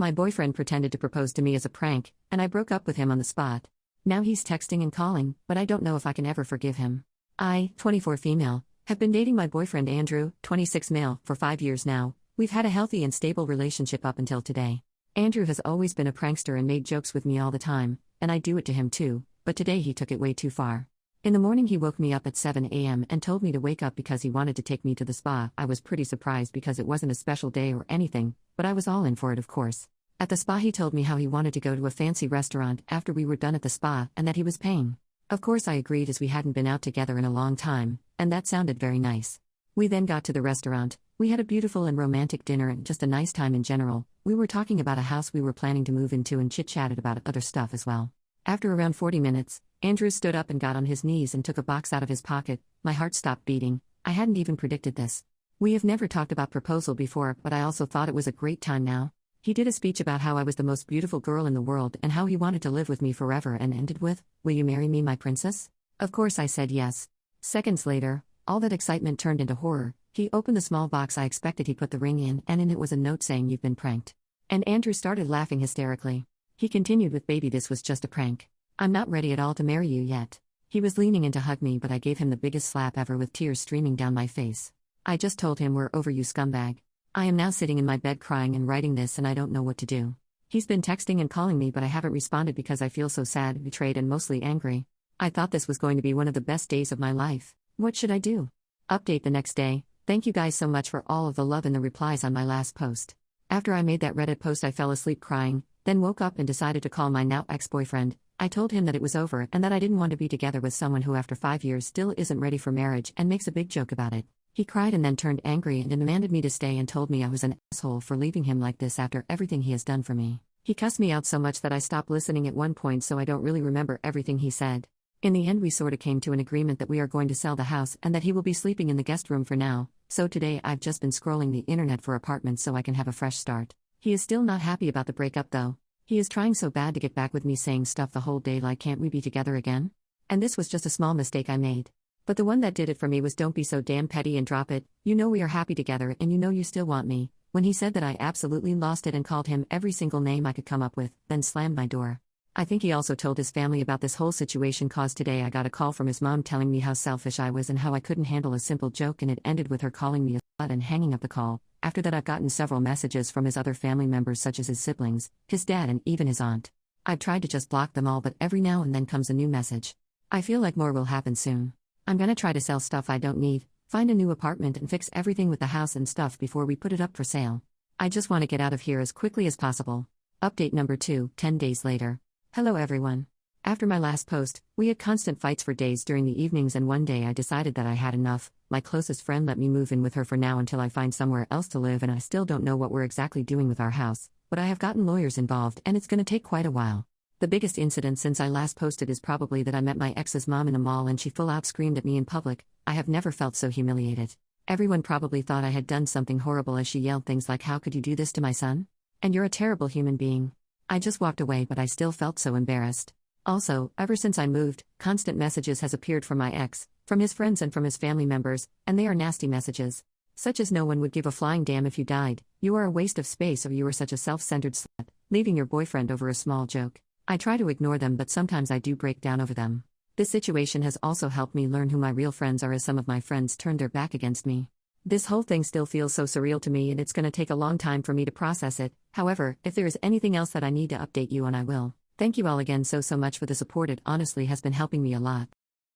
My boyfriend pretended to propose to me as a prank, and I broke up with him on the spot. Now he's texting and calling, but I don't know if I can ever forgive him. I, 24 female, have been dating my boyfriend Andrew, 26 male, for 5 years now. We've had a healthy and stable relationship up until today. Andrew has always been a prankster and made jokes with me all the time, and I do it to him too, but today he took it way too far. In the morning he woke me up at 7 a.m. and told me to wake up because he wanted to take me to the spa. I was pretty surprised because it wasn't a special day or anything, but I was all in for it of course. At the spa he told me how he wanted to go to a fancy restaurant after we were done at the spa and that he was paying. Of course I agreed as we hadn't been out together in a long time, and that sounded very nice. We then got to the restaurant. We had a beautiful and romantic dinner and just a nice time in general. We were talking about a house we were planning to move into and chit-chatted about other stuff as well. After around 40 minutes, Andrew stood up and got on his knees and took a box out of his pocket. My heart stopped beating. I hadn't even predicted this. We have never talked about proposal before, but I also thought it was a great time now. He did a speech about how I was the most beautiful girl in the world and how he wanted to live with me forever and ended with, "Will you marry me, my princess?" Of course I said yes. Seconds later, all that excitement turned into horror. He opened the small box I expected he put the ring in, and in it was a note saying, "You've been pranked." And Andrew started laughing hysterically. He continued with, "Baby, this was just a prank. I'm not ready at all to marry you yet." He was leaning in to hug me, but I gave him the biggest slap ever with tears streaming down my face. I just told him, "We're over, you scumbag." I am now sitting in my bed crying and writing this, and I don't know what to do. He's been texting and calling me, but I haven't responded because I feel so sad, betrayed, and mostly angry. I thought this was going to be one of the best days of my life. What should I do? Update the next day. Thank you guys so much for all of the love and the replies on my last post. After I made that Reddit post, I fell asleep crying, then woke up and decided to call my now ex-boyfriend. I told him that it was over and that I didn't want to be together with someone who after 5 years still isn't ready for marriage and makes a big joke about it. He cried and then turned angry and demanded me to stay and told me I was an asshole for leaving him like this after everything he has done for me. He cussed me out so much that I stopped listening at one point, so I don't really remember everything he said. In the end we sorta came to an agreement that we are going to sell the house and that he will be sleeping in the guest room for now, so today I've just been scrolling the internet for apartments so I can have a fresh start. He is still not happy about the breakup though. He is trying so bad to get back with me, saying stuff the whole day like, "Can't we be together again?" And this was just a small mistake I made. But the one that did it for me was, "Don't be so damn petty and drop it. You know we are happy together and you know you still want me." When he said that, I absolutely lost it and called him every single name I could come up with, then slammed my door. I think he also told his family about this whole situation, cause today I got a call from his mom telling me how selfish I was and how I couldn't handle a simple joke, and it ended with her calling me a slut and hanging up the call. After that I've gotten several messages from his other family members such as his siblings, his dad, and even his aunt. I've tried to just block them all, but every now and then comes a new message. I feel like more will happen soon. I'm gonna try to sell stuff I don't need, find a new apartment and fix everything with the house and stuff before we put it up for sale. I just want to get out of here as quickly as possible. Update number 2, 10 days later. Hello everyone. After my last post, we had constant fights for days during the evenings, and one day I decided that I had enough. My closest friend let me move in with her for now until I find somewhere else to live, and I still don't know what we're exactly doing with our house, but I have gotten lawyers involved and it's gonna take quite a while. The biggest incident since I last posted is probably that I met my ex's mom in a mall and she full out screamed at me in public. I have never felt so humiliated. Everyone probably thought I had done something horrible as she yelled things like, "How could you do this to my son? And you're a terrible human being." I just walked away, but I still felt so embarrassed. Also, ever since I moved, constant messages has appeared from my ex, from his friends and from his family members, and they are nasty messages. Such as, "No one would give a flying damn if you died, you are a waste of space, or you are such a self-centered slut, leaving your boyfriend over a small joke." I try to ignore them, but sometimes I do break down over them. This situation has also helped me learn who my real friends are, as some of my friends turned their back against me. This whole thing still feels so surreal to me, and it's gonna take a long time for me to process it. However, if there is anything else that I need to update you on, I will. Thank you all again so much for the support. It honestly has been helping me a lot.